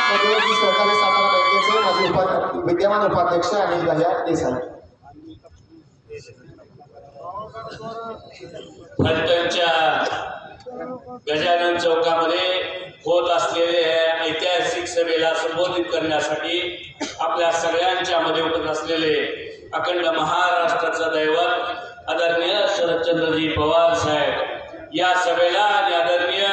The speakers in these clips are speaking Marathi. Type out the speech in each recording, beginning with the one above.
मध्यवर्ती सहकारी सातारा बँकेचे माजी विद्यमान उपाध्यक्ष अनिल भैया देसाई। फलटणच्या गजानन चौकामध्ये होत असलेल्या ऐतिहासिक सभेला संबोधित करण्यासाठी आपल्या सगळ्यांच्या मध्ये उपस्थित असलेले अखंड महाराष्ट्राचं दैवत आदरणीय शरदचंद्रजी पवार साहेब या सभेला आणि आदरणीय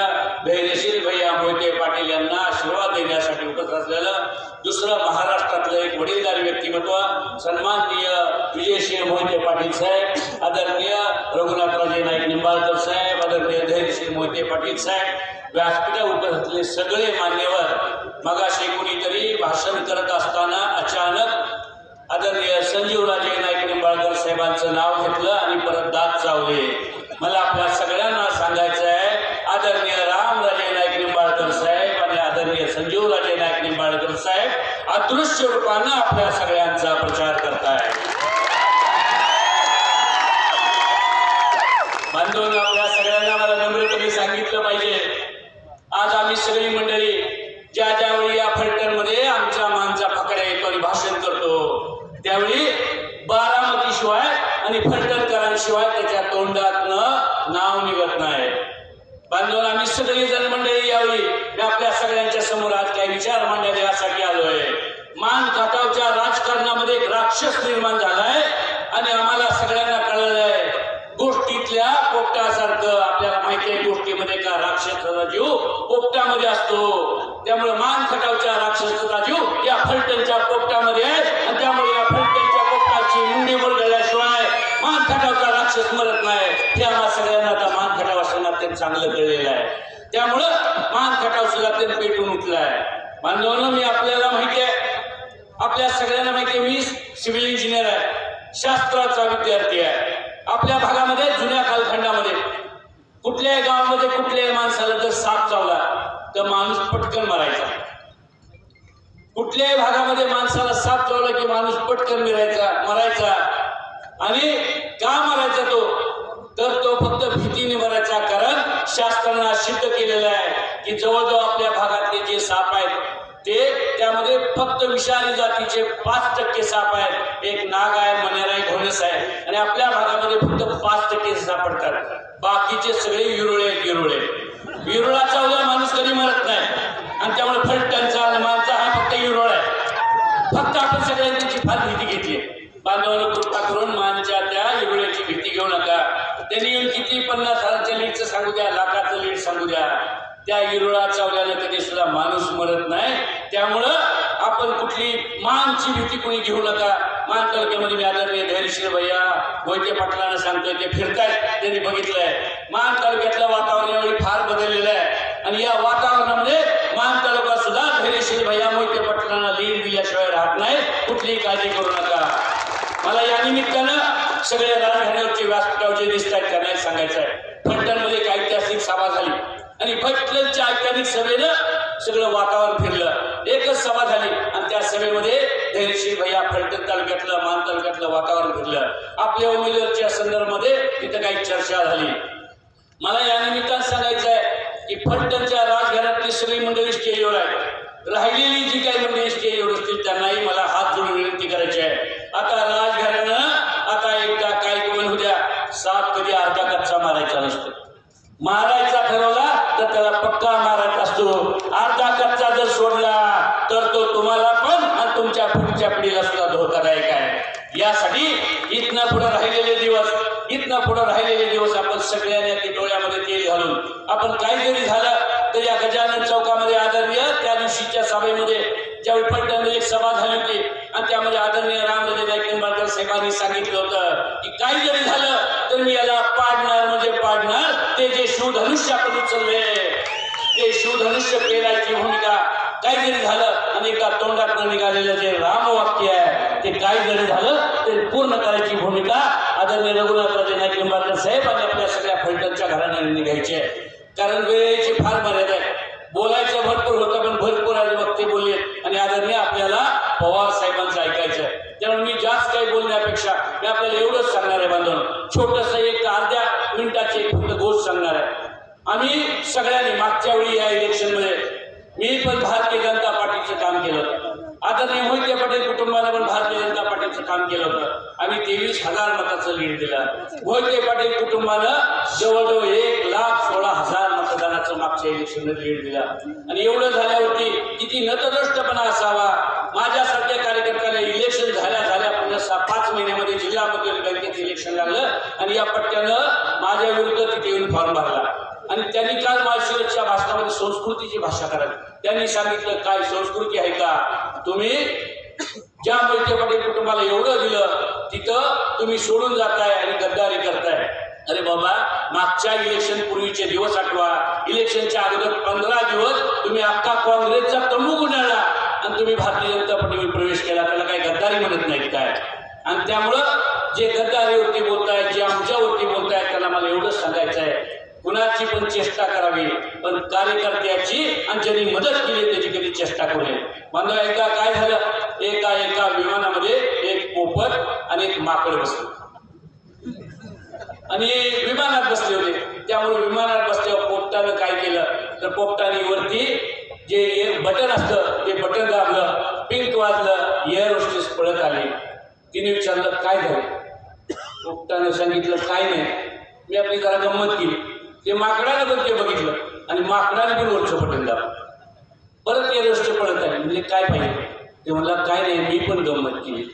धैर्यशील भैया मोहिते पाटील यांना आशीर्वाद देण्यासाठी उपस्थित असलेलं दुसरं महाराष्ट्रातलं एक वडीलधारी व्यक्तिमत्व सन्माननीय विजयसिंह मोहिते पाटील साहेब, आदरणीय रघुनाथराजे नाईक निंबाळकर साहेब, आदरणीय धैर्यशील मोहिते पाटील साहेब, व्यासपीठावर उपस्थित असलेले सगळे मान्यवर। मगाशी कोणीतरी भाषण करत असताना अचानक आदरणीय संजीवराजे नाईक निंबाळकर साहेबांचं नाव घेतलं आणि परत दात चावले। मला आपल्या सगळ्यांना सांगायचं आहे, आदरणीय रामराजे नाईक निंबाळकर साहेब आणि आदरणीय संजीवराजे नाईक निंबाळकर साहेब अदृश्य रूपानं आपल्या सगळ्यांचा प्रचार करताय। बांधवांनो, आपल्या सगळ्यांना मला नम्रपणे सांगितलं पाहिजे, आज आम्ही सगळी मंडळी ज्या ज्यावेळी या फलटणमध्ये आमच्या मानचा फकड्या येतो आणि भाषण करतो त्यावेळी बारामती शिवाय आणि फलटणकरांशिवाय त्याच्या तोंडातनं नाव निघत नाही। बांधवांनो, आम्ही सगळी जण मंडळी यावेळी मी आपल्या सगळ्यांच्या समोर आज काही विचार मांडायला यासाठी आलोय। मान खटावच्या राजकारणामध्ये एक राक्षस निर्माण झालाय आणि आम्हाला सगळ्यांना कळलं आहे गोष्टीतल्या पोपटासारखं। आपल्याला माहिती आहे गोष्टीमध्ये का राक्षसाचा जीव पोपटामध्ये असतो, त्यामुळे मान खटावच्या राक्षसाचा जीव या फलटणच्या पोपटामध्ये आहे आणि त्यामुळे या फलटणच्या पोपटाची मुंडी मुरगळल्याशिवाय मान खटावचा राक्षस मरत नाही हे आम्हा सगळ्यांना आता मान खटाव असताना ते चांगलं कळलेलं आहे। त्यामुळं मान खटाव सुद्धा ते पेटून उठलाय। बांधवांनो, मी आपल्याला माहिती आहे, आपल्या सगळ्यांना माहिती आहे, मी सिव्हिल इंजिनियर आहे, शास्त्राचा विद्यार्थी आहे। आपल्या भागामध्ये जुन्या कालखंडामध्ये कुठल्याही गावामध्ये कुठल्याही माणसाला जर साप चावला तर माणूस पटकन मरायचा। कुठल्याही भागामध्ये माणसाला साप चावला की माणूस पटकन मरायचा आणि का मरायचा तो फक्त भीतीने मरायचा। कारण शास्त्रानं सिद्ध केलेलं आहे की जवळजवळ आपल्या भागातले जे साप आहेत त्यामध्ये फक्त विषारी जातीचे 5% साप आहेत। एक नाग आहे, मनेर आहे, घोणस आहे आणि आपल्या भागामध्ये फक्त 5% सापडतात, बाकीचे सगळे विरुळे। विरुळा चावला माणूस कधी मरत नाही आणि त्यामुळे फलटणचा आणि मानचा हा फक्त विरुळ आहे। फक्त आपण सगळ्यांनी त्याची फार भीती घेतली। बांधवांनो, कृपा करून मानच्या त्या विरुळ्याची भीती घेऊ नका। त्यांनी येऊन किती 50,000च्या लीडचं सांगू द्या, लाखाचं लीड सांगू द्या, त्या विरुळा चावल्यानं कधी सुद्धा माणूस मरत नाही। त्यामुळं आपण कुठली मानची भीती कोणी घेऊ नका। मान तालुक्यामध्ये मी आदरणीय धैर्यशील भैया मोहिते पाटलांना सांगतोय, ते फिरतायत, त्यांनी बघितलंय मान तालुक्यातलं वातावरण यावेळी फार बदललेलं आहे आणि या वातावरणामध्ये मान तालुका सुद्धा धैर्यशील भैया मोहिते पाटलांना लीड दिल्याशिवाय राहत नाही। कुठलीही काळजी करू नका। मला या निमित्तानं सगळे राजघराण्यावरचे व्यासपीठावर जे दिसत आहेत त्यांना सांगायचं आहे, फलटणमध्ये एक ऐतिहासिक सभा झाली आणि फलटणच्या ऐतिहासिक सभेनं सगळं वातावरण फिरलं। एकच सभा झाली आणि त्या सभेमध्ये धैर्यशील भैया फलटण तालुक्यातलं मान तालुक्यातलं वातावरण फिरलं। आपल्या उमेदवाराच्या संदर्भामध्ये तिथं काही चर्चा झाली। मला या निमित्तानं सांगायचं आहे की फलटणच्या राजघरातली सगळी मंडळी स्टेजवर आहे, राहिलेली जी काही मंडळी स्टेजवर असतील त्यांनाही मला हात जोडून विनंती करायची आहे। आता राजघरानं आता एकदा काय करून उद्या साप कधी अर्धा कच्चा मारायचा नसतो, मारायचा ठरवला तर त्याला पक्का मारायचा असतो। अर्धा कच्चा जर सोडला तर तो तुम्हाला पण आणि तुमच्या पुढच्या पिढीला सुद्धा धोकादायक आहे। यासाठी इथनं पुढे राहिलेले दिवस आपण सगळ्यांनी अगदी डोळ्यामध्ये तेल घालून आपण काही जरी झालं तर या गजानन चौकामध्ये आदरणीय त्या दिवशीच्या सभेमध्ये ज्यावेळी फलटणमध्ये एक सभा झाली होती आणि त्यामध्ये आदरणीय रामराजे नाईक निंबाळकर साहेबांनी सांगितलं होतं की काही जरी झालं तर मी याला पाडणार म्हणजे पाडणार। ते जे शिवधनुष्य आपण उचलले ते शिवधनुष्य पेरायची भूमिका, काही जरी झालं आणि एका तोंडातून निघालेलं जे रामवाक्य आहे ते काही जरी झालं ते पूर्ण करायची भूमिका आदरणीय रघुनाथराजे नाईक निंबाळकर साहेब आणि आपल्या सगळ्या फलटणच्या घराण्याने निघायची आहे। कारण वेळेची फार मर्यादा आहे, बोलायचं भरपूर होतं पण भरपूर आज वक्ते बोलले आणि आदरणीय आपल्याला पवार साहेबांचं ऐकायचं आहे। त्यामुळे मी जास्त काही बोलण्यापेक्षा मी आपल्याला एवढंच सांगणार आहे बांधवांनो, छोटंसं एक अर्ध्या मिनिटाची फक्त गोष्ट सांगणार आहे। आम्ही सगळ्यांनी मागच्या वेळी या इलेक्शनमध्ये मी पण भारतीय जनता पार्टीचं आदरणीय मोहिते पाटील कुटुंबाने पण भारतीय जनता पार्टीचं काम केलं होतं. आम्ही 23,000 मताचं लीड दिलं. मोहिते पाटील कुटुंबानं जवळजवळ 1,16,000 मतदानाचं मागच्या इलेक्शनला लीड दिला. आणि एवढं झाल्यावरती किती नतद्रष्टपणा असावा. माझ्यासारख्या कार्यकर्त्याला इलेक्शन झाल्या पुन्हा 5 महिन्यामध्ये जिल्हा मध्यवर्ती बँकेचं इलेक्शन लागलं आणि या पट्ट्यानं माझ्या विरुद्ध तिथे येऊन फॉर्म भरला. आणि त्यांनी काल माळशिरसच्या भाषणामध्ये संस्कृतीची भाषा करावी. त्यांनी सांगितलं काय संस्कृती आहे का. तुम्ही ज्या मोहिते पाटील कुटुंबाला एवढं दिलं तिथं तुम्ही सोडून जाताय आणि गद्दारी करताय. अरे बाबा, मागच्या इलेक्शन पूर्वीचे दिवस आठवा. इलेक्शनच्या अगोदर 15 दिवस तुम्ही अख्खा काँग्रेसचा तंबू गुंडाळला आणि तुम्ही भारतीय जनता पार्टीवर प्रवेश केला. त्याला काही गद्दारी म्हणत नाहीत काय. आणि त्यामुळं जे गद्दारीवरती बोलतायत, जे आमच्यावरती बोलतायत, त्यांना मला एवढंच सांगायचं आहे, कुणाची पण चेष्टा करावी पण कार्यकर्त्याची आणि ज्यांनी मदत केली त्याची कधी चेष्टा करू नये. बांधव, एकदा काय झालं, एका विमानामध्ये एक पोपट आणि एक माकड बसले आणि विमानात बसले होते. त्यामुळे विमानात बसल्यावर पोपटानं काय केलं तर पोपटाने वरती जे एक बटन असतं ते बटन दाबलं, पिंक वाजलं, एअर होस्टेस पळत आले. तिने विचारलं काय झालं. पोपटानं सांगितलं काय नाही, मी आपली जरा गंमत केली. ते माकडानं पण ते बघितलं आणि माकडाने पण वरचं बटन दाबलं. परत एअर होस्टेस पळत आले. म्हणजे काय पाहिजे. ते म्हणला काय नाही, मी पण गंमत केली.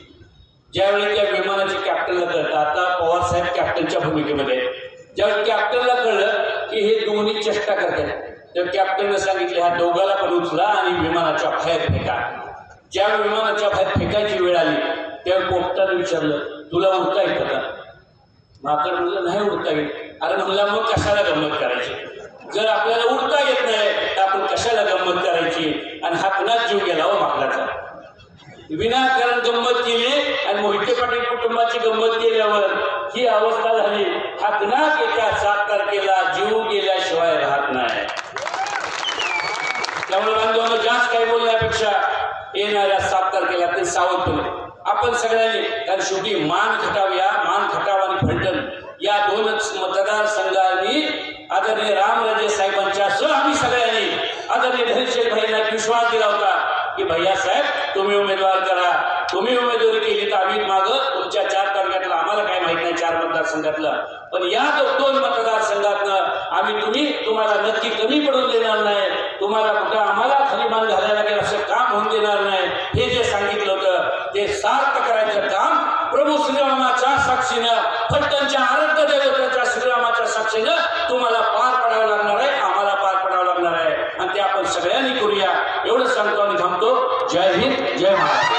ज्यावेळी त्या विमानाचे कॅप्टनला कळतं, आता पवार साहेब कॅप्टनच्या भूमिकेमध्ये, ज्यावेळी कॅप्टनला कळलं की हे दोन्ही चेष्टा करतात, तर कॅप्टनने सांगितले ह्या दोघाला पण उचला आणि विमानाच्या बाहेर फेका. ज्या विमानाच्या बाहेर फेकायची वेळ आली त्यावेळी पोपटाने विचारलं तुला उडता येतं का. माकड म्हणलं नाही उडता येत. अरे म्हणला मग कशाला गंमत करायची. जर आपल्याला उडता येत नाही तर आपण कशाला गंमत करायची. आणि हा पुन्हा जीव गेला हो माकडाचा. विनाकारण गंमत केली आणि मोहिते पाटील कुटुंबाची गंमत केल्यावर ही अवस्था झाली. हाकनाक येत्या 7 तारखेला जीव गेल्याशिवाय राहत नाही. त्यामुळे बांधवांनो, जास्त काही बोलण्यापेक्षा येणाऱ्या 7 तारखेला ते सावधपणे आपण सगळ्यांनी, कारण शेवटी मान खटाव आणि फलटण या 2च मतदारसंघांनी आदरणीय रामराजे साहेबांच्या सह आम्ही सगळ्यांनी आदरणीय धनशेठ भाईंना विश्वास दिला होता की भैया साहेब तुम्ही उमेदवार करा. तुम्ही उमेदवारी केली तर आम्ही मागं तुमच्या 4 तालुक्यातलं आम्हाला काय माहित नाही 4 मतदारसंघातलं, पण या 2 मतदारसंघातनं तुम्हाला नक्की कमी पडून देणार नाही. तुम्हाला कुठं आम्हाला खाली मान घालायला लागेल असं काम होऊन देणार नाही. हे जे सांगितलं होतं ते सार्थ करायचं काम प्रभू श्रीरामाच्या साक्षीनं, फलटणच्या आराध्य दैवताच्या श्रीरामाच्या साक्षीनं तुम्हाला पार पडावं लागणार आहे, आम्हाला पार पडावं लागणार आहे. आणि ते आपण सगळ्यांनी करूया एवढं सांगतो आणि थांबतो. जय हिंद, जय महाराष्ट्र.